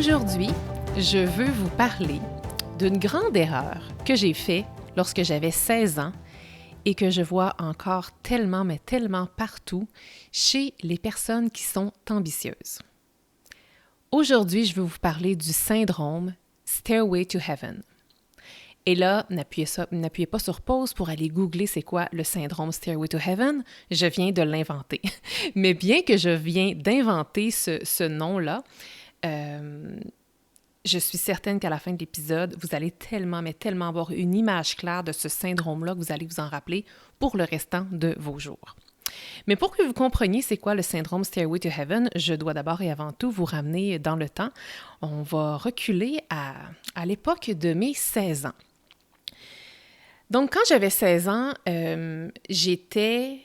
Aujourd'hui, je veux vous parler d'une grande erreur que j'ai faite lorsque j'avais 16 ans et que je vois encore tellement, mais tellement partout chez les personnes qui sont ambitieuses. Aujourd'hui, je veux vous parler du syndrome Stairway to Heaven. Et là, n'appuyez pas sur pause pour aller googler c'est quoi le syndrome Stairway to Heaven. Je viens de l'inventer. Mais bien que je viens d'inventer ce nom-là, je suis certaine qu'à la fin de l'épisode, vous allez tellement, mais tellement avoir une image claire de ce syndrome-là que vous allez vous en rappeler pour le restant de vos jours. Mais pour que vous compreniez c'est quoi le syndrome Stairway to Heaven, je dois d'abord et avant tout vous ramener dans le temps. On va reculer à l'époque de mes 16 ans. Donc, quand j'avais 16 ans, j'étais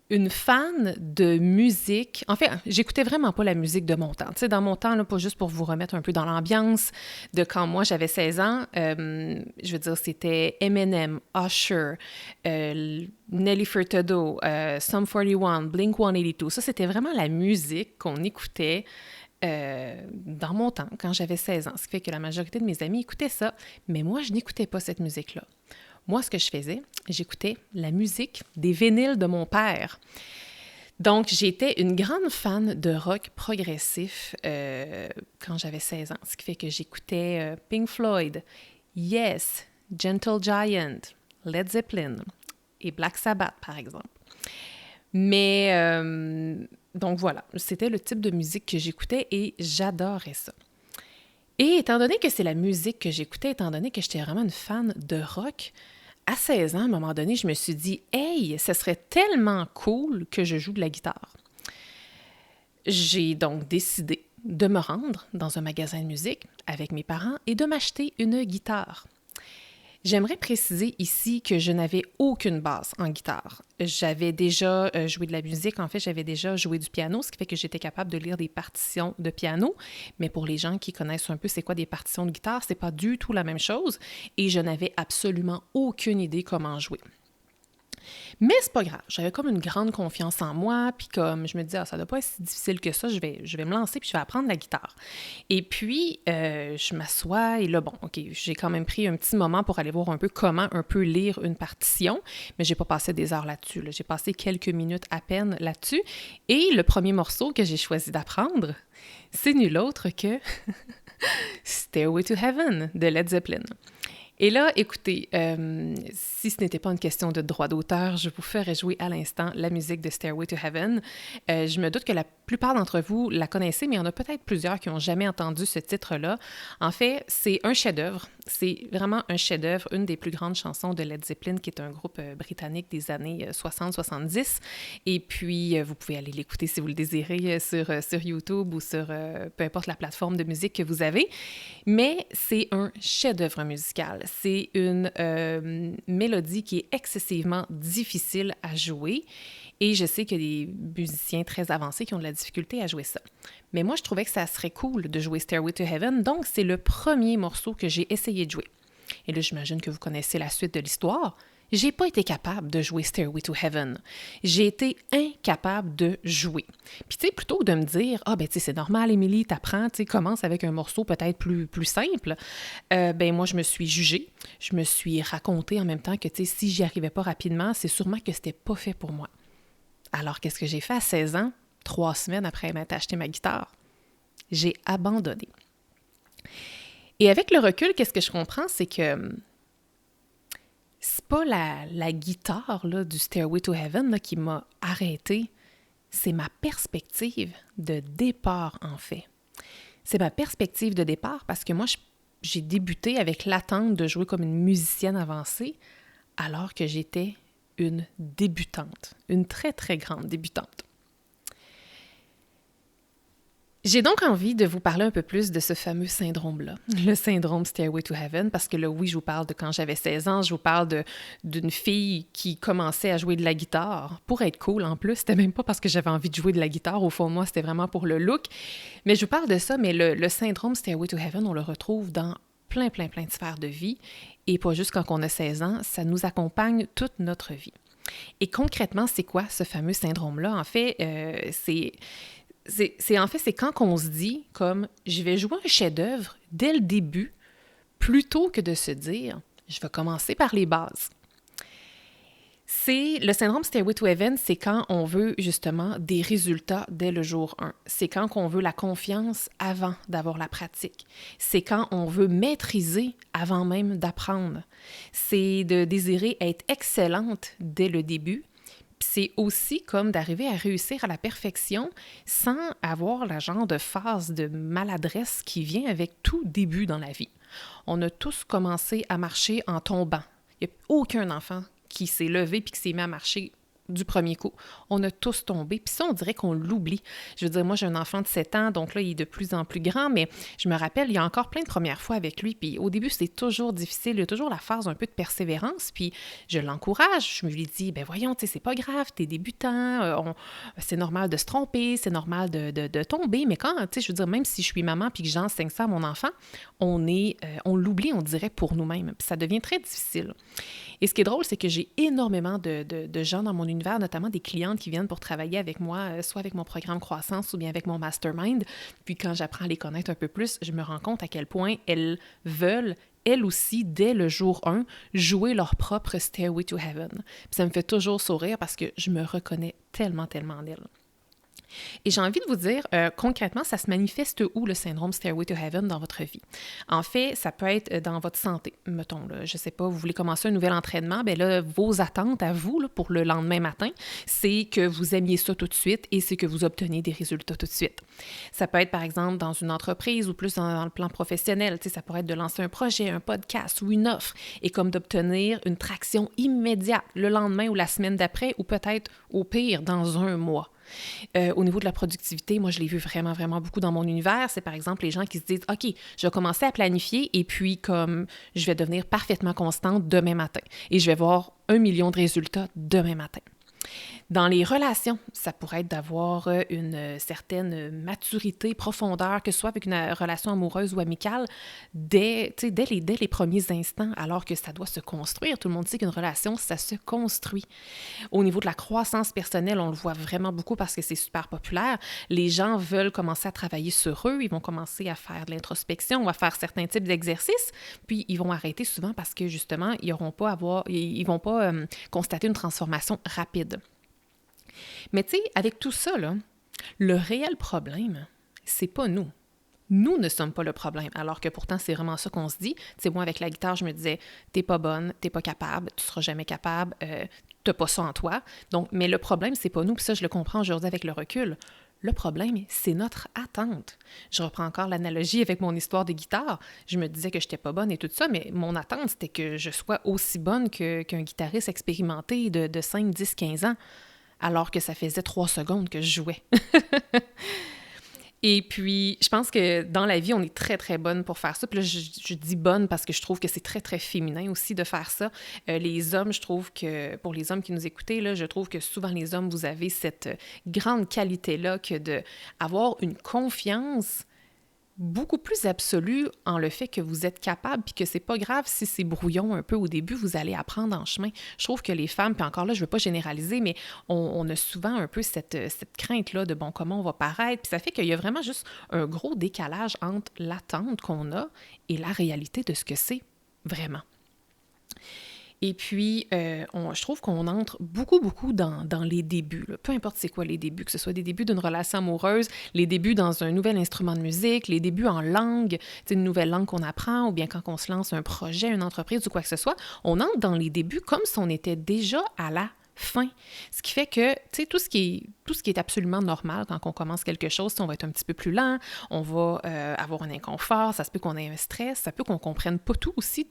une fan de musique. En fait, j'écoutais vraiment pas la musique de mon temps. Tu sais, dans mon temps, là, pas juste pour vous remettre un peu dans l'ambiance de quand moi j'avais 16 ans, je veux dire, c'était Eminem, Usher, Nelly Furtado, Sum 41, Blink-182. Ça, c'était vraiment la musique qu'on écoutait dans mon temps, quand j'avais 16 ans. Ce qui fait que la majorité de mes amis écoutaient ça, mais moi, je n'écoutais pas cette musique-là. Moi, ce que je faisais, j'écoutais la musique des vinyles de mon père. Donc, j'étais une grande fan de rock progressif quand j'avais 16 ans. Ce qui fait que j'écoutais Pink Floyd, Yes, Gentle Giant, Led Zeppelin et Black Sabbath, par exemple. Mais, donc voilà, c'était le type de musique que j'écoutais et j'adorais ça. Et étant donné que c'est la musique que j'écoutais, étant donné que j'étais vraiment une fan de rock, à 16 ans, à un moment donné, je me suis dit « Hey, ce serait tellement cool que je joue de la guitare! » J'ai donc décidé de me rendre dans un magasin de musique avec mes parents et de m'acheter une guitare. J'aimerais préciser ici que je n'avais aucune base en guitare. J'avais déjà joué de la musique, en fait, j'avais déjà joué du piano, ce qui fait que j'étais capable de lire des partitions de piano. Mais pour les gens qui connaissent un peu c'est quoi des partitions de guitare, c'est pas du tout la même chose et je n'avais absolument aucune idée comment jouer. Mais c'est pas grave, j'avais comme une grande confiance en moi, puis comme je me disais, ça doit pas être si difficile que ça, je vais me lancer puis je vais apprendre la guitare. Et puis, je m'assois et là, bon, OK, j'ai quand même pris un petit moment pour aller voir un peu comment un peu lire une partition, mais j'ai pas passé des heures là-dessus, là. J'ai passé quelques minutes à peine là-dessus. Et le premier morceau que j'ai choisi d'apprendre, c'est nul autre que Stairway to Heaven de Led Zeppelin. Et là, écoutez, si ce n'était pas une question de droit d'auteur, je vous ferais jouer à l'instant la musique de Stairway to Heaven. Je me doute que la plupart d'entre vous la connaissez, mais il y en a peut-être plusieurs qui n'ont jamais entendu ce titre-là. En fait, c'est un chef-d'œuvre. C'est vraiment un chef-d'œuvre, une des plus grandes chansons de Led Zeppelin, qui est un groupe britannique des années 60-70. Et puis, vous pouvez aller l'écouter si vous le désirez sur YouTube ou sur peu importe la plateforme de musique que vous avez. Mais c'est un chef-d'œuvre musical. C'est une mélodie qui est excessivement difficile à jouer et je sais qu'il y a des musiciens très avancés qui ont de la difficulté à jouer ça. Mais moi, je trouvais que ça serait cool de jouer Stairway to Heaven, donc c'est le premier morceau que j'ai essayé de jouer. Et là, j'imagine que vous connaissez la suite de l'histoire. J'ai pas été capable de jouer Stairway to Heaven. J'ai été incapable de jouer. Puis, tu sais, plutôt que de me dire « Ah, ben, tu sais, c'est normal, Émilie, t'apprends, tu sais, commence avec un morceau peut-être plus simple. » Ben, moi, je me suis jugée. Je me suis raconté en même temps que, tu sais, si j'y arrivais pas rapidement, c'est sûrement que c'était pas fait pour moi. Alors, qu'est-ce que j'ai fait à 16 ans, 3 semaines après m'être acheté ma guitare? J'ai abandonné. Et avec le recul, qu'est-ce que je comprends, c'est que c'est pas la guitare là, du Stairway to Heaven là, qui m'a arrêtée, c'est ma perspective de départ, en fait. C'est ma perspective de départ parce que moi, j'ai débuté avec l'attente de jouer comme une musicienne avancée alors que j'étais une débutante, une très, très grande débutante. J'ai donc envie de vous parler un peu plus de ce fameux syndrome-là, le syndrome Stairway to Heaven, parce que là, oui, je vous parle de quand j'avais 16 ans, je vous parle d'une fille qui commençait à jouer de la guitare pour être cool en plus. C'était même pas parce que j'avais envie de jouer de la guitare, au fond de moi, c'était vraiment pour le look. Mais je vous parle de ça, mais le syndrome Stairway to Heaven, on le retrouve dans plein de sphères de vie, et pas juste quand on a 16 ans, ça nous accompagne toute notre vie. Et concrètement, c'est quoi ce fameux syndrome-là? En fait, c'est quand on se dit comme je vais jouer un chef-d'œuvre dès le début plutôt que de se dire je vais commencer par les bases. C'est le syndrome Stairway to Heaven, c'est quand on veut justement des résultats dès le jour 1. C'est quand on veut la confiance avant d'avoir la pratique. C'est quand on veut maîtriser avant même d'apprendre. C'est de désirer être excellente dès le début. C'est aussi comme d'arriver à réussir à la perfection sans avoir la genre de phase de maladresse qui vient avec tout début dans la vie. On a tous commencé à marcher en tombant. Il n'y a aucun enfant qui s'est levé puis qui s'est mis à marcher du premier coup. On a tous tombé, puis ça, on dirait qu'on l'oublie. Je veux dire, moi, j'ai un enfant de 7 ans, donc là, il est de plus en plus grand, mais je me rappelle, il y a encore plein de premières fois avec lui, puis au début, c'est toujours difficile, il y a toujours la phase un peu de persévérance, puis je l'encourage, je lui dis, ben voyons, tu sais, c'est pas grave, t'es débutant, c'est normal de se tromper, c'est normal de tomber, mais quand, tu sais, je veux dire, même si je suis maman puis que j'enseigne ça à mon enfant, on l'oublie, on dirait, pour nous-mêmes, puis ça devient très difficile. Et ce qui est drôle, c'est que j'ai énormément de gens dans mon univers, notamment des clientes qui viennent pour travailler avec moi, soit avec mon programme Croissance ou bien avec mon Mastermind. Puis quand j'apprends à les connaître un peu plus, je me rends compte à quel point elles veulent, elles aussi, dès le jour 1, jouer leur propre Stairway to Heaven. Puis ça me fait toujours sourire parce que je me reconnais tellement, tellement en elles. Et j'ai envie de vous dire, concrètement, ça se manifeste où le syndrome Stairway to Heaven dans votre vie? En fait, ça peut être dans votre santé. Mettons, là, je sais pas, vous voulez commencer un nouvel entraînement, bien là, vos attentes à vous là, pour le lendemain matin, c'est que vous aimiez ça tout de suite et c'est que vous obtenez des résultats tout de suite. Ça peut être, par exemple, dans une entreprise ou plus dans le plan professionnel. Ça pourrait être de lancer un projet, un podcast ou une offre et comme d'obtenir une traction immédiate le lendemain ou la semaine d'après ou peut-être, au pire, dans un mois. Au niveau de la productivité, moi, je l'ai vu vraiment, vraiment beaucoup dans mon univers. C'est par exemple les gens qui se disent « OK, je vais commencer à planifier et puis comme je vais devenir parfaitement constante demain matin et je vais voir 1 million de résultats demain matin. » Dans les relations, ça pourrait être d'avoir une certaine maturité, profondeur, que ce soit avec une relation amoureuse ou amicale, dès les premiers instants, alors que ça doit se construire. Tout le monde sait qu'une relation, ça se construit. Au niveau de la croissance personnelle, on le voit vraiment beaucoup parce que c'est super populaire. Les gens veulent commencer à travailler sur eux, ils vont commencer à faire de l'introspection, on va faire certains types d'exercices, puis ils vont arrêter souvent parce que justement, ils vont pas constater une transformation rapide. Mais tu sais, avec tout ça, là, le réel problème, c'est pas nous. Nous ne sommes pas le problème, alors que pourtant, c'est vraiment ça qu'on se dit. Tu sais, moi, avec la guitare, je me disais, t'es pas bonne, t'es pas capable, tu seras jamais capable, t'as pas ça en toi. Donc, mais le problème, c'est pas nous, puis ça, je le comprends aujourd'hui avec le recul. Le problème, c'est notre attente. Je reprends encore l'analogie avec mon histoire de guitare. Je me disais que je n'étais pas bonne et tout ça, mais mon attente, c'était que je sois aussi bonne qu'un guitariste expérimenté de 5, 10, 15 ans, alors que ça faisait 3 secondes que je jouais. Et puis, je pense que dans la vie, on est très, très bonne pour faire ça. Puis là, je dis bonne parce que je trouve que c'est très, très féminin aussi de faire ça. Les hommes, je trouve que, pour les hommes qui nous écoutez, là, je trouve que souvent les hommes, vous avez cette grande qualité-là que d'avoir une confiance beaucoup plus absolue en le fait que vous êtes capable puis que c'est pas grave si c'est brouillon un peu au début, vous allez apprendre en chemin. Je trouve que les femmes, puis encore là, je veux pas généraliser, mais on a souvent un peu cette crainte-là de bon, comment on va paraître, puis ça fait qu'il y a vraiment juste un gros décalage entre l'attente qu'on a et la réalité de ce que c'est vraiment. Et puis, je trouve qu'on entre beaucoup, beaucoup dans les débuts. Là. Peu importe c'est quoi les débuts, que ce soit des débuts d'une relation amoureuse, les débuts dans un nouvel instrument de musique, les débuts en langue, une nouvelle langue qu'on apprend, ou bien quand on se lance un projet, une entreprise ou quoi que ce soit, on entre dans les débuts comme si on était déjà à la fin. Ce qui fait que, tu sais, tout ce qui est absolument normal quand on commence quelque chose, on va être un petit peu plus lent, on va avoir un inconfort, ça se peut qu'on ait un stress, ça peut qu'on comprenne pas tout aussi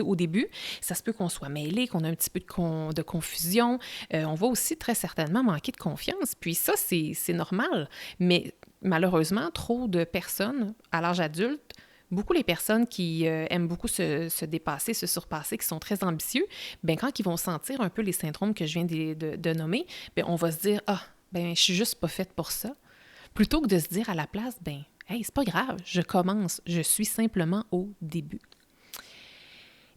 au début, ça se peut qu'on soit mêlé, qu'on ait un petit peu de confusion, on va aussi très certainement manquer de confiance, puis ça, c'est normal, mais malheureusement, trop de personnes à l'âge adulte, beaucoup les personnes qui aiment beaucoup se dépasser, se surpasser, qui sont très ambitieux, bien, quand ils vont sentir un peu les syndromes que je viens de nommer, bien, on va se dire « Ah, ben je suis juste pas faite pour ça ». Plutôt que de se dire à la place « Ben, hey, c'est pas grave, je commence, je suis simplement au début ».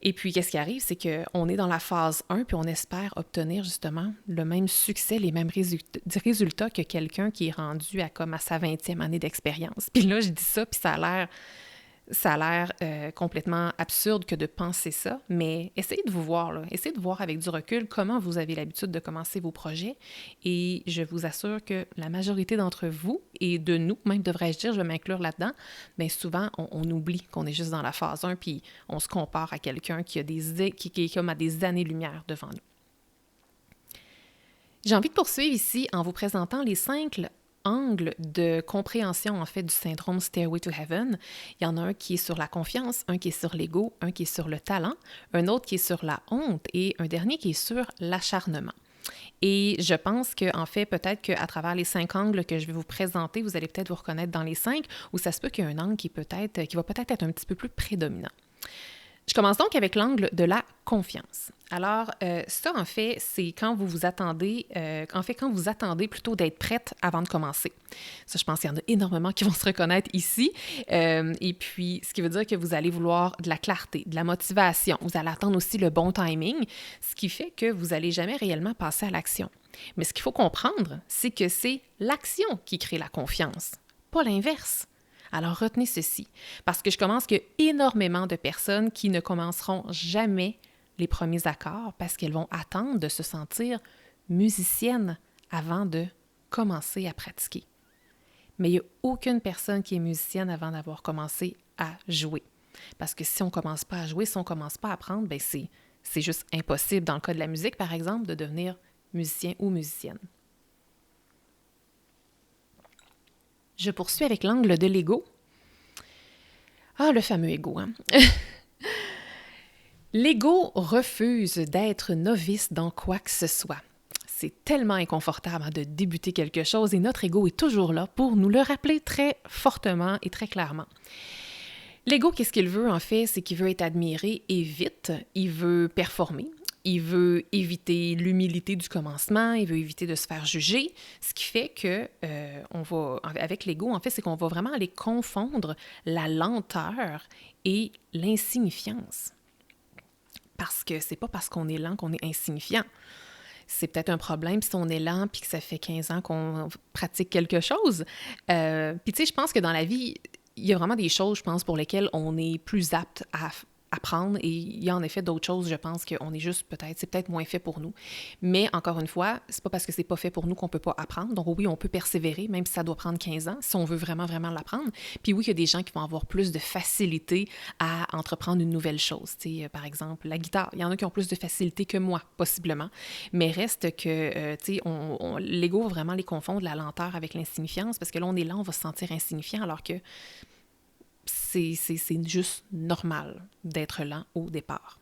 Et puis, qu'est-ce qui arrive, c'est qu'on est dans la phase 1, puis on espère obtenir justement le même succès, les mêmes résultats que quelqu'un qui est rendu à comme à sa 20e année d'expérience. Puis là, je dis ça, puis ça a l'air complètement absurde que de penser ça, mais essayez de vous voir, là. Essayez de voir avec du recul comment vous avez l'habitude de commencer vos projets et je vous assure que la majorité d'entre vous et de nous, même devrais-je dire, je vais m'inclure là-dedans, bien souvent, on oublie qu'on est juste dans la phase 1 puis on se compare à quelqu'un qui est comme à des années-lumière devant nous. J'ai envie de poursuivre ici en vous présentant les 5 angles de compréhension, en fait, du syndrome Stairway to Heaven. Il y en a un qui est sur la confiance, un qui est sur l'ego, un qui est sur le talent, un autre qui est sur la honte et un dernier qui est sur l'acharnement. Et je pense qu'en fait, peut-être qu'à travers les 5 angles que je vais vous présenter, vous allez peut-être vous reconnaître dans les 5 ou ça se peut qu'il y ait un angle qui va peut-être être un petit peu plus prédominant. Je commence donc avec l'angle de la confiance. Alors, ça, en fait, c'est quand vous attendez plutôt d'être prête avant de commencer. Ça, je pense qu'il y en a énormément qui vont se reconnaître ici. Et puis, ce qui veut dire que vous allez vouloir de la clarté, de la motivation. Vous allez attendre aussi le bon timing, ce qui fait que vous n'allez jamais réellement passer à l'action. Mais ce qu'il faut comprendre, c'est que c'est l'action qui crée la confiance, pas l'inverse. Alors, retenez ceci, parce que je commence qu'il y a énormément de personnes qui ne commenceront jamais les premiers accords parce qu'elles vont attendre de se sentir musicienne avant de commencer à pratiquer. Mais il n'y a aucune personne qui est musicienne avant d'avoir commencé à jouer. Parce que si on ne commence pas à jouer, si on ne commence pas à apprendre, bien c'est juste impossible, dans le cas de la musique, par exemple, de devenir musicien ou musicienne. Je poursuis avec l'angle de l'ego. Ah, le fameux ego, hein? L'ego refuse d'être novice dans quoi que ce soit. C'est tellement inconfortable de débuter quelque chose et notre ego est toujours là pour nous le rappeler très fortement et très clairement. L'ego, qu'est-ce qu'il veut en fait? C'est qu'il veut être admiré et vite, il veut performer. Il veut éviter l'humilité du commencement, il veut éviter de se faire juger, ce qui fait que avec l'ego, en fait, c'est qu'on va vraiment aller confondre la lenteur et l'insignifiance. Parce que c'est pas parce qu'on est lent qu'on est insignifiant. C'est peut-être un problème si on est lent puis que ça fait 15 ans qu'on pratique quelque chose. Puis tu sais, je pense que dans la vie, il y a vraiment des choses, je pense, pour lesquelles on est plus apte à apprendre et il y a en effet d'autres choses, je pense qu'on est juste c'est peut-être moins fait pour nous. Mais encore une fois, c'est pas parce que c'est pas fait pour nous qu'on peut pas apprendre. Donc oui, on peut persévérer, même si ça doit prendre 15 ans, si on veut vraiment, vraiment l'apprendre. Puis oui, il y a des gens qui vont avoir plus de facilité à entreprendre une nouvelle chose. Tu sais, par exemple, la guitare. Il y en a qui ont plus de facilité que moi, possiblement. Mais reste que, tu sais, l'ego va vraiment les confondre, la lenteur avec l'insignifiance, parce que là, on est lent, on va se sentir insignifiant, alors que c'est juste normal d'être lent au départ.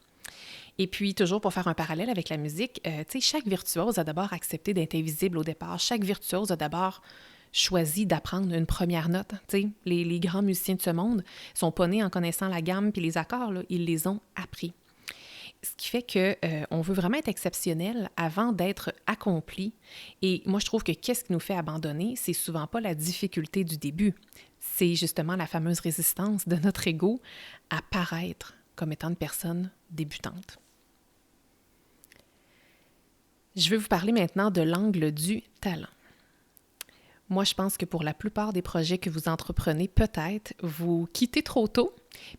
Et puis, toujours pour faire un parallèle avec la musique, tu sais, chaque virtuose a d'abord accepté d'être invisible au départ. Chaque virtuose a d'abord choisi d'apprendre une première note. Tu sais, les grands musiciens de ce monde ne sont pas nés en connaissant la gamme puis les accords, là, ils les ont appris. Ce qui fait qu'on veut vraiment être exceptionnel avant d'être accompli. Et moi, je trouve que qu'est-ce qui nous fait abandonner, c'est souvent pas la difficulté du début. C'est justement la fameuse résistance de notre ego à paraître comme étant une personne débutante. Je vais vous parler maintenant de l'angle du talent. Moi, je pense que pour la plupart des projets que vous entreprenez, peut-être, vous quittez trop tôt,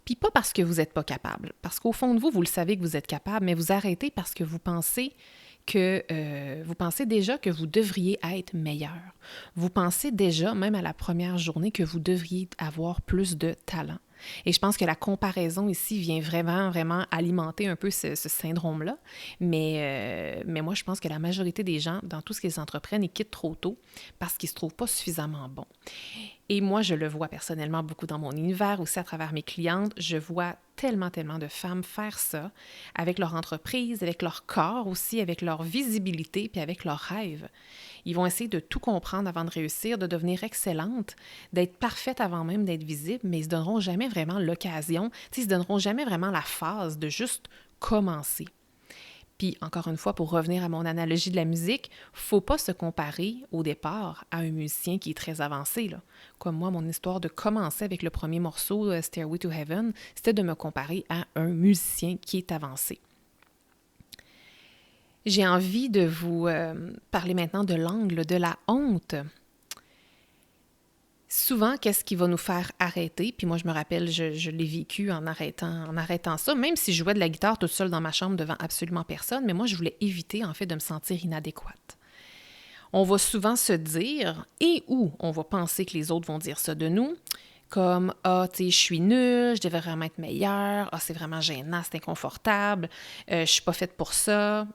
puis pas parce que vous n'êtes pas capable. Parce qu'au fond de vous, vous le savez que vous êtes capable, mais vous arrêtez parce que vous pensez déjà que vous devriez être meilleur. Vous pensez déjà, même à la première journée, que vous devriez avoir plus de talent. Et je pense que la comparaison ici vient vraiment, vraiment alimenter un peu ce syndrome-là. Mais moi, je pense que la majorité des gens, dans tout ce qu'ils entreprennent, ils quittent trop tôt parce qu'ils ne se trouvent pas suffisamment bons. Et moi, je le vois personnellement beaucoup dans mon univers, aussi à travers mes clientes. Je vois tellement, tellement de femmes faire ça avec leur entreprise, avec leur corps aussi, avec leur visibilité, puis avec leurs rêves. Ils vont essayer de tout comprendre avant de réussir, de devenir excellentes, d'être parfaites avant même d'être visibles, mais ils ne se donneront jamais vraiment l'occasion, ils ne se donneront jamais vraiment la phase de juste commencer. Puis, encore une fois, pour revenir à mon analogie de la musique, faut pas se comparer au départ à un musicien qui est très avancé, là. Comme moi, mon histoire de commencer avec le premier morceau, Stairway to Heaven, c'était de me comparer à un musicien qui est avancé. J'ai envie de vous parler maintenant de l'angle de la honte. Souvent, qu'est-ce qui va nous faire arrêter? Puis moi, je me rappelle, je l'ai vécu en arrêtant ça, même si je jouais de la guitare toute seule dans ma chambre devant absolument personne, mais moi, je voulais éviter, en fait, de me sentir inadéquate. On va souvent se dire, et ou on va penser que les autres vont dire ça de nous, comme « Ah, tu sais, je suis nulle, je devrais vraiment être meilleure. Ah, c'est vraiment gênant, c'est inconfortable. Je suis pas faite pour ça.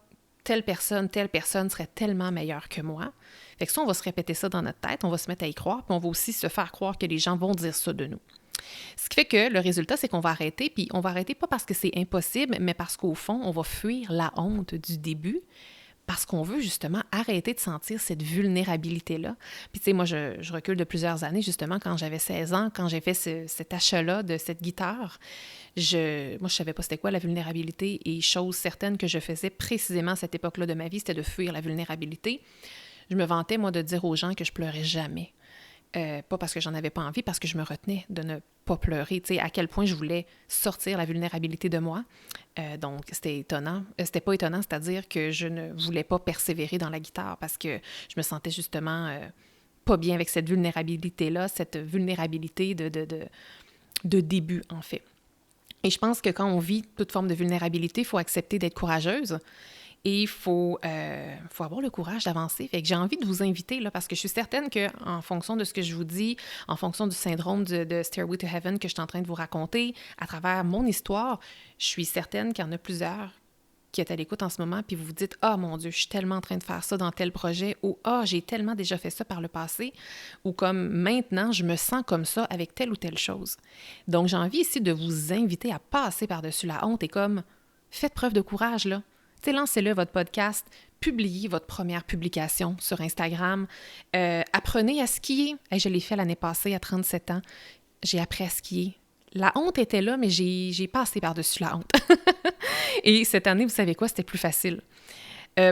Telle personne serait tellement meilleure que moi. » Fait que ça, on va se répéter ça dans notre tête, on va se mettre à y croire, puis on va aussi se faire croire que les gens vont dire ça de nous. Ce qui fait que le résultat, c'est qu'on va arrêter, puis on va arrêter pas parce que c'est impossible, mais parce qu'au fond, on va fuir la honte du début, parce qu'on veut justement arrêter de sentir cette vulnérabilité-là. Puis tu sais, moi, je recule de plusieurs années, justement, quand j'avais 16 ans, quand j'ai fait cet achat-là de cette guitare, moi, je savais pas c'était quoi la vulnérabilité, et chose certaine que je faisais précisément à cette époque-là de ma vie, c'était de fuir la vulnérabilité. Je me vantais, moi, de dire aux gens que je pleurais jamais. Pas parce que j'en avais pas envie, parce que je me retenais de ne pas pleurer. Tu sais, à quel point je voulais sortir la vulnérabilité de moi. Donc, c'était étonnant. C'était pas étonnant, c'est-à-dire que je ne voulais pas persévérer dans la guitare parce que je me sentais justement pas bien avec cette vulnérabilité-là, cette vulnérabilité de début, en fait. Et je pense que quand on vit toute forme de vulnérabilité, il faut accepter d'être courageuse. Et il faut avoir le courage d'avancer. Fait que j'ai envie de vous inviter, là, parce que je suis certaine qu'en fonction de ce que je vous dis, en fonction du syndrome de Stairway to Heaven que je suis en train de vous raconter, à travers mon histoire, je suis certaine qu'il y en a plusieurs qui êtes à l'écoute en ce moment, puis vous vous dites « Ah, mon Dieu, je suis tellement en train de faire ça dans tel projet » ou « Ah, j'ai tellement déjà fait ça par le passé » ou comme « Maintenant, je me sens comme ça avec telle ou telle chose ». Donc, j'ai envie ici de vous inviter à passer par-dessus la honte et comme « Faites preuve de courage, là ». Tu sais, lancez-le, votre podcast, publiez votre première publication sur Instagram, apprenez à skier. Je l'ai fait l'année passée à 37 ans. J'ai appris à skier. La honte était là, mais j'ai passé par-dessus la honte. Et cette année, vous savez quoi, c'était plus facile.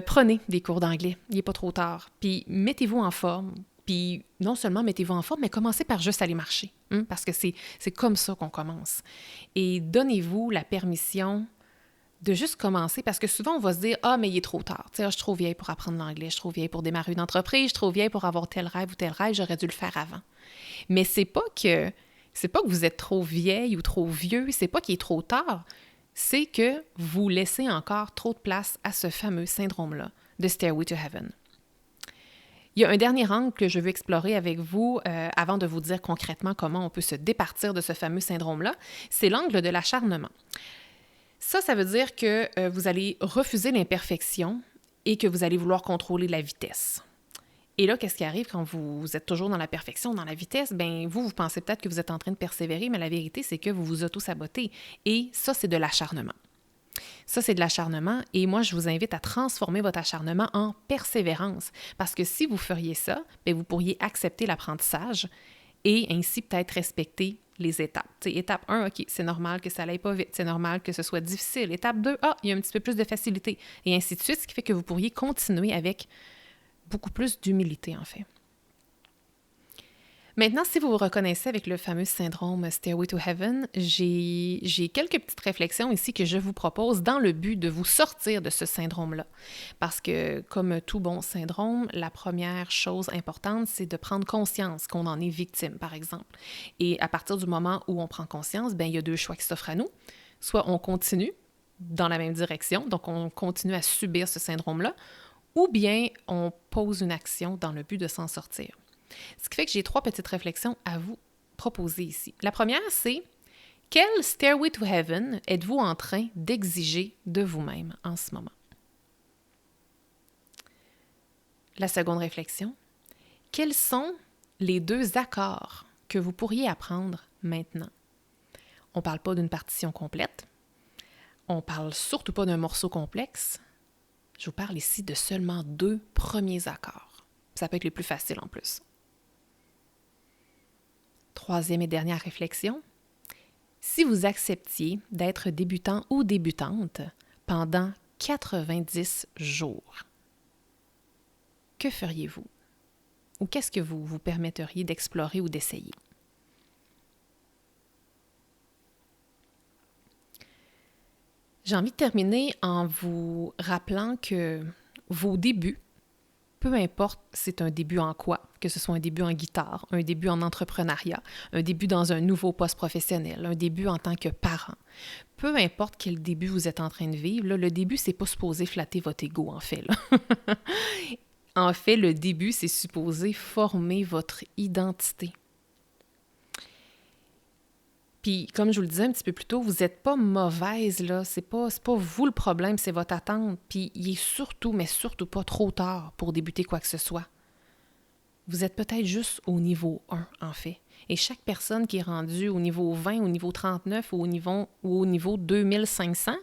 Prenez des cours d'anglais, il n'est pas trop tard. Puis mettez-vous en forme. Puis non seulement mettez-vous en forme, mais commencez par juste aller marcher. Parce que c'est comme ça qu'on commence. Et donnez-vous la permission de juste commencer, parce que souvent, on va se dire « Ah, mais il est trop tard. Tu sais, je suis trop vieille pour apprendre l'anglais, je suis trop vieille pour démarrer une entreprise, je suis trop vieille pour avoir tel rêve ou tel rêve, j'aurais dû le faire avant. » Mais c'est pas que vous êtes trop vieille ou trop vieux, c'est pas qu'il est trop tard, c'est que vous laissez encore trop de place à ce fameux syndrome-là de Stairway to Heaven. Il y a un dernier angle que je veux explorer avec vous avant de vous dire concrètement comment on peut se départir de ce fameux syndrome-là, c'est l'angle de l'acharnement. Ça veut dire que vous allez refuser l'imperfection et que vous allez vouloir contrôler la vitesse. Et là, qu'est-ce qui arrive quand vous êtes toujours dans la perfection, dans la vitesse? Bien, vous pensez peut-être que vous êtes en train de persévérer, mais la vérité, c'est que vous vous auto-sabotez. Et ça, c'est de l'acharnement. Ça, c'est de l'acharnement. Et moi, je vous invite à transformer votre acharnement en persévérance. Parce que si vous feriez ça, bien, vous pourriez accepter l'apprentissage et ainsi peut-être respecter les étapes. T'sais, étape 1, OK, c'est normal que ça n'aille pas vite, c'est normal que ce soit difficile. Étape 2, il y a un petit peu plus de facilité. Et ainsi de suite, ce qui fait que vous pourriez continuer avec beaucoup plus d'humilité, en fait. Maintenant, si vous vous reconnaissez avec le fameux syndrome Stairway to Heaven, j'ai quelques petites réflexions ici que je vous propose dans le but de vous sortir de ce syndrome-là. Parce que, comme tout bon syndrome, la première chose importante, c'est de prendre conscience qu'on en est victime, par exemple. Et à partir du moment où on prend conscience, bien, il y a deux choix qui s'offrent à nous. Soit on continue dans la même direction, donc on continue à subir ce syndrome-là, ou bien on pose une action dans le but de s'en sortir. Ce qui fait que j'ai 3 petites réflexions à vous proposer ici. La première, c'est quel Stairway to Heaven êtes-vous en train d'exiger de vous-même en ce moment? La seconde réflexion, quels sont les 2 accords que vous pourriez apprendre maintenant? On ne parle pas d'une partition complète, on ne parle surtout pas d'un morceau complexe, je vous parle ici de seulement 2 premiers accords. Ça peut être les plus faciles en plus. Troisième et dernière réflexion, si vous acceptiez d'être débutant ou débutante pendant 90 jours, que feriez-vous? Ou qu'est-ce que vous vous permetteriez d'explorer ou d'essayer? J'ai envie de terminer en vous rappelant que vos débuts, peu importe c'est un début en quoi, que ce soit un début en guitare, un début en entrepreneuriat, un début dans un nouveau poste professionnel, un début en tant que parent, peu importe quel début vous êtes en train de vivre, là, le début, c'est pas supposé flatter votre ego, en fait. Là. En fait, le début, c'est supposé former votre identité. Puis, comme je vous le disais un petit peu plus tôt, vous n'êtes pas mauvaise, là. C'est pas vous le problème, c'est votre attente. Puis, il est surtout, mais surtout pas trop tard pour débuter quoi que ce soit. Vous êtes peut-être juste au niveau 1, en fait. Et chaque personne qui est rendue au niveau 20, au niveau 39 ou au niveau 2500,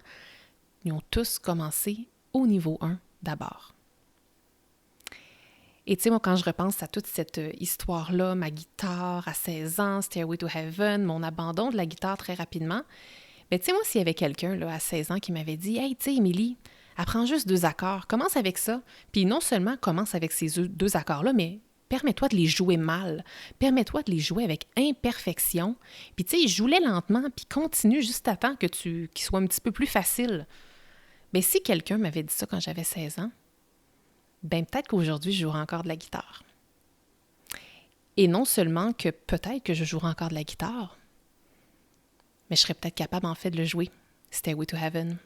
ils ont tous commencé au niveau 1 d'abord. Et tu sais, moi, quand je repense à toute cette histoire-là, ma guitare à 16 ans, Stairway to Heaven, mon abandon de la guitare très rapidement, mais tu sais, moi, s'il y avait quelqu'un là, à 16 ans qui m'avait dit « Hey, tu sais, Émilie, apprends juste 2 accords, commence avec ça. » Puis non seulement commence avec ces 2 accords-là, mais permets-toi de les jouer mal. Permets-toi de les jouer avec imperfection. Puis tu sais, joue-les lentement, puis continue juste à temps qu'ils soient un petit peu plus faciles. Mais si quelqu'un m'avait dit ça quand j'avais 16 ans, ben peut-être qu'aujourd'hui, je jouerai encore de la guitare. Et non seulement que peut-être que je jouerai encore de la guitare, mais je serais peut-être capable en fait de le jouer. Stairway to Heaven.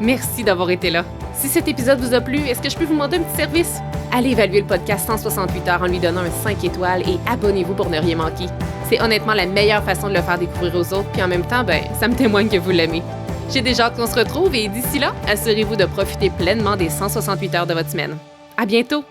Merci d'avoir été là. Si cet épisode vous a plu, est-ce que je peux vous demander un petit service? Allez évaluer le podcast 168 heures en lui donnant un 5 étoiles et abonnez-vous pour ne rien manquer. C'est honnêtement la meilleure façon de le faire découvrir aux autres, puis en même temps, ben, ça me témoigne que vous l'aimez. J'ai déjà hâte qu'on se retrouve et d'ici là, assurez-vous de profiter pleinement des 168 heures de votre semaine. À bientôt!